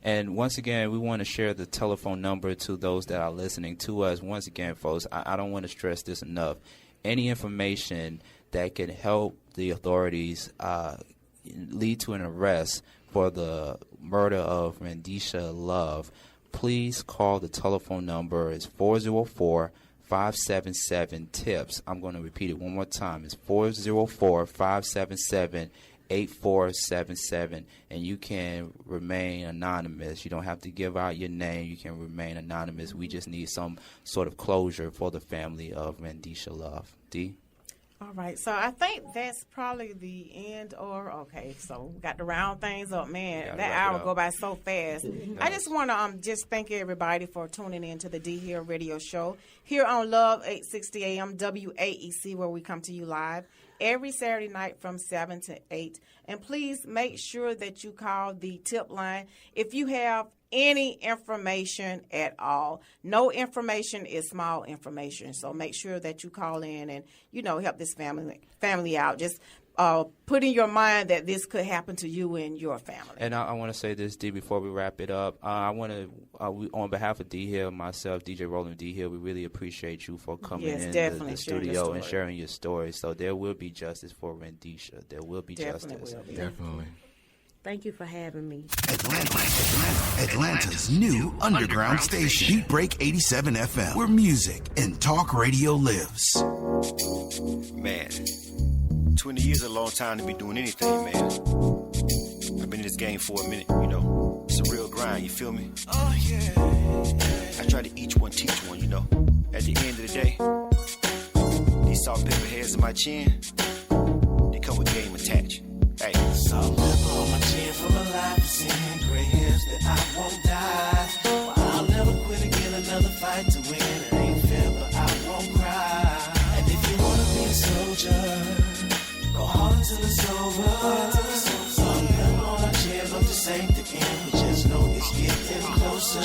And once again, we want to share the telephone number to those that are listening to us. Once again, folks, I don't want to stress this enough. Any information that can help the authorities lead to an arrest for the murder of Randisha Love, please call the telephone number. It's 404-577-TIPS. I'm going to repeat it one more time. It's 404-577-8477, and you can remain anonymous. You don't have to give out your name. You can remain anonymous. We just need some sort of closure for the family of Randisha Love. Dee? All right, so I think that's probably the end. Okay, so we got to round things up, man. Yeah, that hour go by so fast. I just want to just thank everybody for tuning in to the Dee Hill Radio Show here on Love 860 AM WAEC, where we come to you live every Saturday night from 7 to 8. And please make sure that you call the tip line if you have any information at all. No information is small information, so make sure that you call in and, help this family out. Just put in your mind that this could happen to you and your family. And I want to say this, Dee, before we wrap it up. I want to, on behalf of Dee Hill, myself, DJ Roland Dee Hill, we really appreciate you for coming in the studio and sharing your story. So there will be justice for Randisha. There will be justice. Definitely. Thank you for having me. Atlanta's new underground station. Beat Break 87 FM, where music and talk radio lives. Man, 20 years is a long time to be doing anything, man. I've been in this game for a minute, It's a real grind, you feel me? Oh, yeah. I try to each one teach one, At the end of the day, these salt and pepper hairs in my chin, they come with game attached. Hey. Salt and pepper on my chin for my life, seeing gray hairs that I won't die. Well, I'll never quit again, another fight to win. It ain't fair, but I won't cry. And if you wanna be a soldier, go hard till it's over. Salt and pepper on my chin, but this ain't the end. We just know it's getting closer.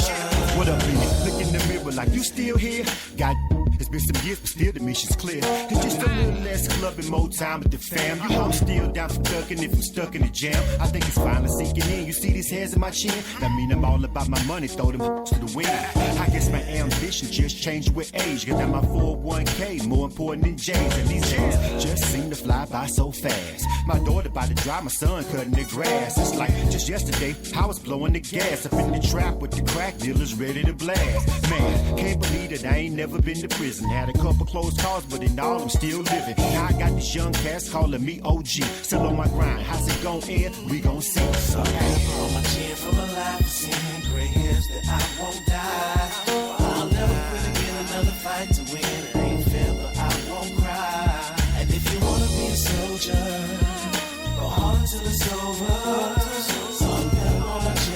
What up, man? Look in the mirror like you still here. God, it's been some years, but still the mission's clear. It's just a little less club and more time with the fam. I'm still down for ducking if I'm stuck in the jam. I think it's finally sinking in. You see these hairs in my chin? That mean I'm all about my money, throw them to the wind. I guess my ambition just changed with age. Got down my 401k, more important than J's. And these days just seem to fly by so fast. My daughter about to drive, my son cutting the grass. It's like just yesterday, I was blowing the gas up in the trap with the crack dealers ready to blast. Man, can't believe that I ain't never been to prison. Had a couple close calls, but in all I'm still living. Now I got this young cats calling me OG. Still on my grind. How's it gon' end? We gon' see. So hey, on my chin for my life, seeing gray hairs that I won't die. Well, I'll never quit again, another fight to win. It ain't fair, but I won't cry. And if you wanna be a soldier, go hard till it's over. So I'm on my chin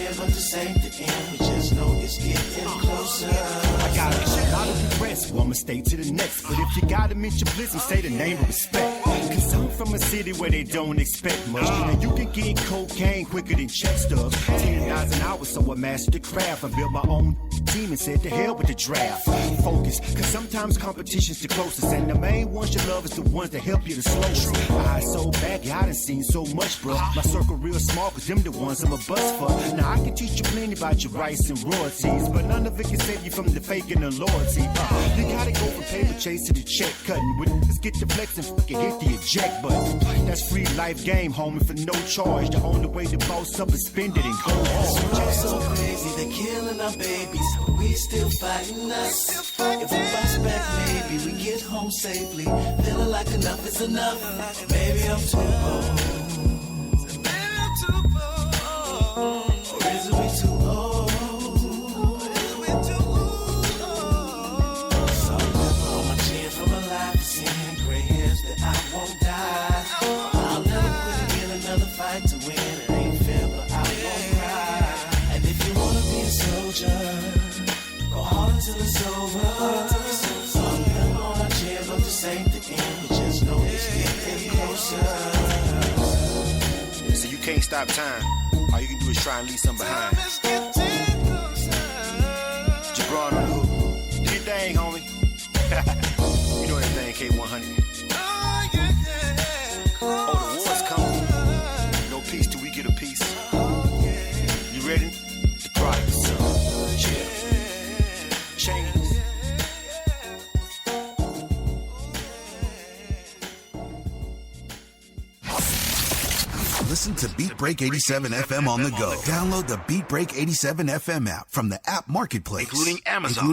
this ain't the end, we just know it's getting closer. I got a lot of regrets, well, I'ma stay to the next. But if you gotta mention bliss and say the name of respect. Cause I'm from a city where they don't expect much. Now you can get cocaine quicker than check stubs. $10 an hour, so I mastered the craft. I built my own team and said to hell with the draft. Focus, cause sometimes competition's the closest. And the main ones you love is the ones that help you the slowest. Eyes so baggy, I done seen so much, bro. My circle real small, cause them the ones I'm a bust for. Now I can teach you plenty about your rights and royalties, but none of it can save you from the fake and the loyalty. You gotta go from paper chase to the check cutting. Let's get the flex and fucking hit the eject button. That's free life game, homie, for no charge. The only way to boss up is spend it and go hard. We're so crazy, they're killing our babies, but we still fighting us. If we bounce back, maybe we get home safely. Feeling like enough is enough. Maybe I'm too bold. Or is it we too old? So on my chin for my life is in gray hairs that I won't die. I'll never quit again, another fight to win. It ain't fair, but I won't cry. And if you wanna be a soldier, go hard until it's over. So I'm never on my chin, but this ain't the end. We just know it's getting closer. So you can't stop time. All you can do is try and leave something behind. Jabron on the hook. Do your thing, homie. You know everything, K100. Oh, the war's coming. No peace till we get a piece. You ready? The product is some. Chill. Chains. Listen to Beat Break 87 FM on the go. Download the Beat Break 87 FM app from the app marketplace, including Amazon,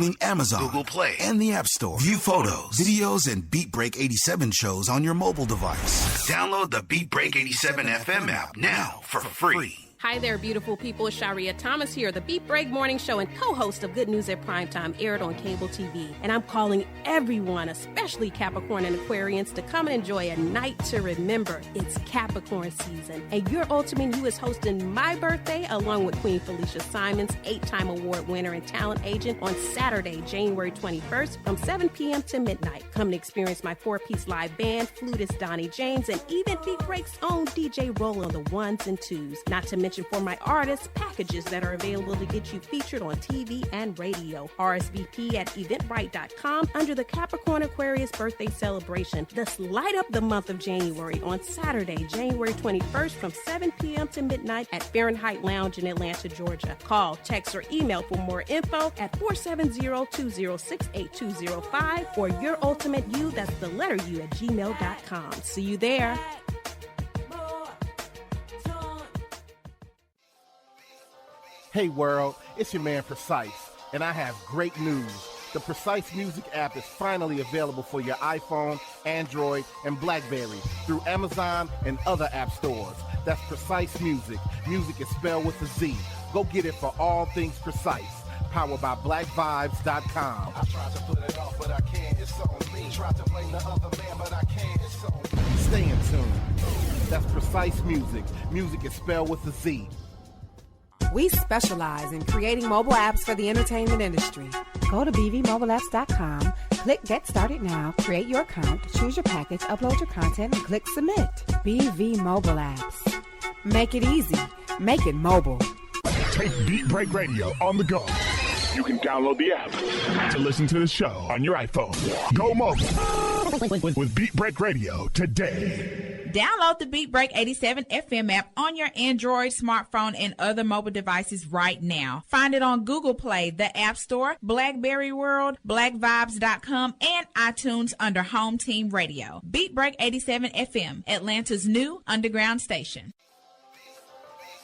Google Play, and the App Store. View photos, videos, and Beat Break 87 shows on your mobile device. Download the Beat Break 87 FM app now for free. Hi there, beautiful people. It's Sharia Thomas here, the Beat Break Morning Show and co-host of Good News at Primetime, aired on cable TV. And I'm calling everyone, especially Capricorn and Aquarians, to come and enjoy a night to remember. It's Capricorn season. And Your Ultimate You is hosting my birthday along with Queen Felicia Simons, 8-time award winner and talent agent, on Saturday, January 21st from 7 p.m. to midnight. Come and experience my 4-piece live band, flutist Donnie James, and even Beat Break's own DJ Roll on the ones and twos. Not to mention for my artists, packages that are available to get you featured on TV and radio. RSVP at eventbrite.com under the Capricorn Aquarius birthday celebration. Let's light up the month of January on Saturday, January 21st from 7 p.m. to midnight at Fahrenheit Lounge in Atlanta, Georgia. Call, text, or email for more info at 470-206-8205 or YourUltimateYou, that's the letter U, at gmail.com. See you there. Hey world, it's your man Precise, and I have great news. The Precise Music app is finally available for your iPhone, Android, and BlackBerry through Amazon and other app stores. That's Precise Music. Music is spelled with a Z. Go get it for all things Precise. Powered by BlackVibes.com. I tried to put it off, but I can't. It's on me. Tried to blame the other man, but I can't. It's on me. Stay in tune. That's Precise Music. Music is spelled with a Z. We specialize in creating mobile apps for the entertainment industry. Go to bvmobileapps.com, click Get Started Now, create your account, choose your package, upload your content, and click Submit. BV Mobile Apps. Make it easy. Make it mobile. Take Beat Break Radio on the go. You can download the app to listen to the show on your iPhone. Go mobile with Beat Break Radio today. Download the Beat Break 87 FM app on your Android, smartphone, and other mobile devices right now. Find it on Google Play, the App Store, BlackBerry World, BlackVibes.com, and iTunes under Home Team Radio. Beat Break 87 FM, Atlanta's new underground station.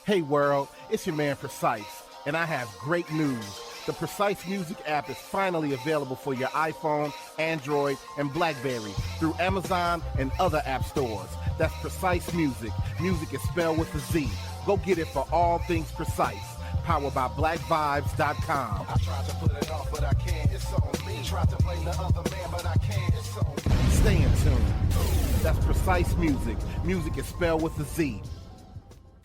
Hey world, it's your man Precise, and I have great news. The Precise Music app is finally available for your iPhone, Android, and BlackBerry through Amazon and other app stores. That's Precise Music. Music is spelled with a Z. Go get it for all things Precise. Powered by BlackVibes.com. I tried to put it off, but I can't. It's on me. Tried to blame the other man, but I can't. It's on me. Stay in tune. That's Precise Music. Music is spelled with a Z.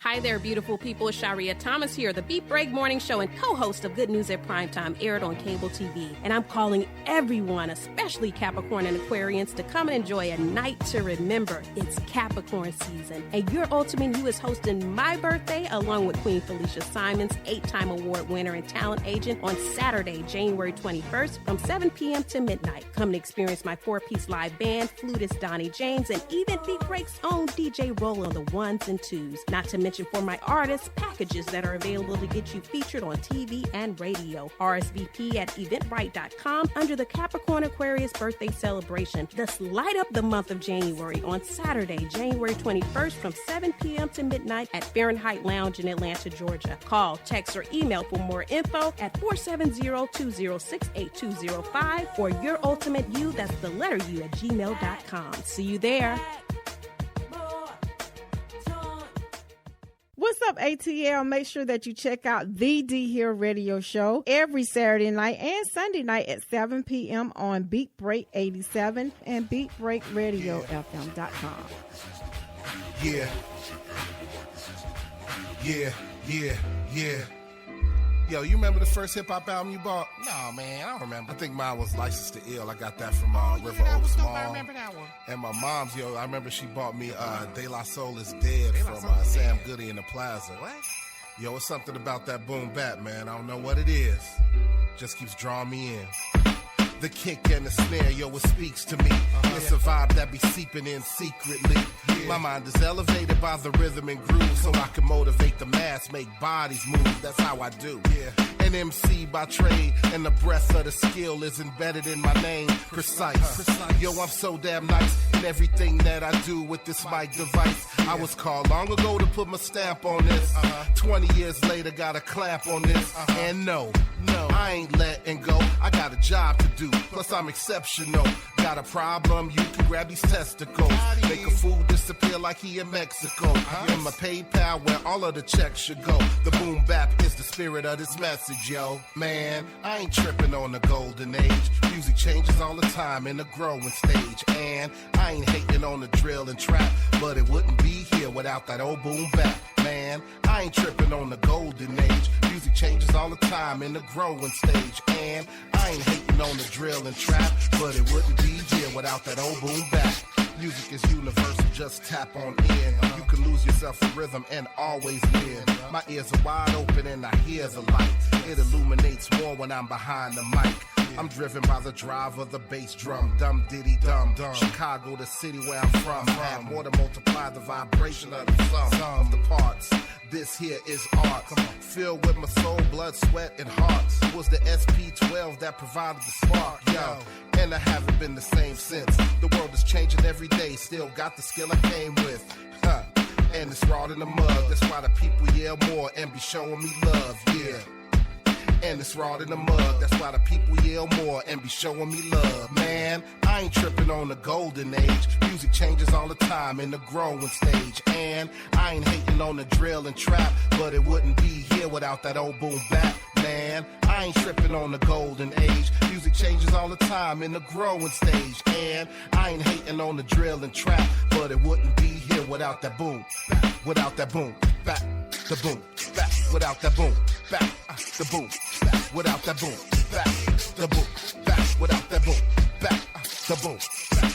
Hi there, beautiful people. Sharia Thomas here, the Beat Break Morning Show and co-host of Good News at Primetime, aired on cable TV. And I'm calling everyone, especially Capricorn and Aquarians, to come and enjoy a night to remember. It's Capricorn season. And Your Ultimate You is hosting my birthday along with Queen Felicia Simons, 8-time award winner and talent agent, on Saturday, January 21st from 7 p.m. to midnight. Come to experience my 4-piece live band, flutist Donnie James, and even Beat Break's own DJ Roll on the ones and twos. Not to mention for my artists, packages that are available to get you featured on TV and radio. RSVP at eventbrite.com under the Capricorn Aquarius birthday celebration. Thus light up the month of January on Saturday, January 21st from 7 p.m. to midnight at Fahrenheit Lounge in Atlanta, Georgia. Call, text, or email for more info at 470-206-8205 or Your Ultimate You, that's the letter U, at gmail.com. See you there. What's up, ATL? Make sure that you check out the Dee Hill Radio Show every Saturday night and Sunday night at 7 p.m. on Beat Break 87 and BeatBreakRadioFM.com. Yeah. Yo, you remember the first hip-hop album you bought? No, man, I don't remember. I think mine was Licensed to Ill. I got that from River Oaks Mall. I remember that one. And my mom's, I remember she bought me De La Soul is Dead from Sam Goody in the Plaza. What? Yo, it's something about that boom bap, man. I don't know what it is. Just keeps drawing me in. The kick and the snare, it speaks to me. It's a vibe that be seeping in secretly. My mind is elevated by the rhythm and groove, so I can motivate the mass, make bodies move. That's how I do. An MC by trade, and the breadth of the skill is embedded in my name. Precise. Yo, I'm so damn nice in everything that I do with this mic device. I was called long ago to put my stamp on this. 20 years later, got a clamp on this. And no, I ain't letting go. I got a job to do. Plus, I'm exceptional. Got a problem? You can grab these testicles. Make a fool disappear like he in Mexico. In my PayPal, where all of the checks should go. The boom bap is the spirit of this message, yo. Man, I ain't tripping on the golden age. Music changes all the time in the growing stage. And I ain't hating on the drill and trap, but it wouldn't be here without that old boom bap. Man, I ain't tripping on the golden age. Music changes all the time in the growing stage. And I ain't hating on the drill and trap, but it wouldn't be here without that old boom bap. Music is universal, just tap on in. You can lose yourself in rhythm and always win. My ears are wide open and I hear the light. It illuminates more when I'm behind the mic. I'm driven by the drive of the bass drum. Dum diddy dum. Chicago, the city where I'm from. Have more to multiply the vibration of the sum of the parts. This here is art. Filled with my soul, blood, sweat, and heart. It was the SP12 that provided the spark, yo. And I haven't been the same since. The world is changing every day. Still got the skill I came with. And it's raw in the mud. That's why the people yell more and be showing me love, yeah. And it's raw in the mud. That's why the people yell more and be showing me love. Man, I ain't tripping on the golden age. Music changes all the time in the growing stage. And I ain't hating on the drill and trap, but it wouldn't be here without that old boom bap. Man, I ain't tripping on the golden age. Music changes all the time in the growing stage. And I ain't hating on the drill and trap, but it wouldn't be here without that boom bap. Without that boom bap. The boom bap. Without that boom bap. The boom bap. Without that boom bap. The boom bap. Without that boom bap. The boom bap.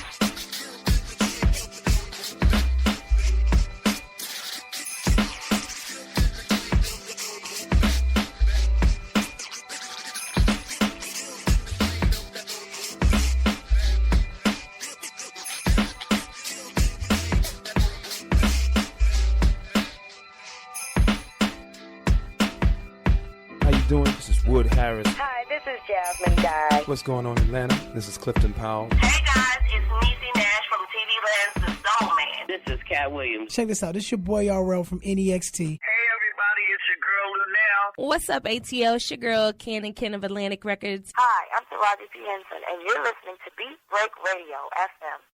Doing? This is Wood Harris. Hi, this is Jasmine Guy. What's going on in Atlanta? This is Clifton Powell. Hey guys, it's Niecy Nash from TV Land's The Soul Man. This is Cat Williams. Check this out. This is your boy RL from NEXT. Hey everybody, it's your girl Lunel. What's up, ATL? It's your girl Ken and Ken of Atlantic Records. Hi, I'm Taraji P. Henson, and you're listening to Beat Break Radio FM.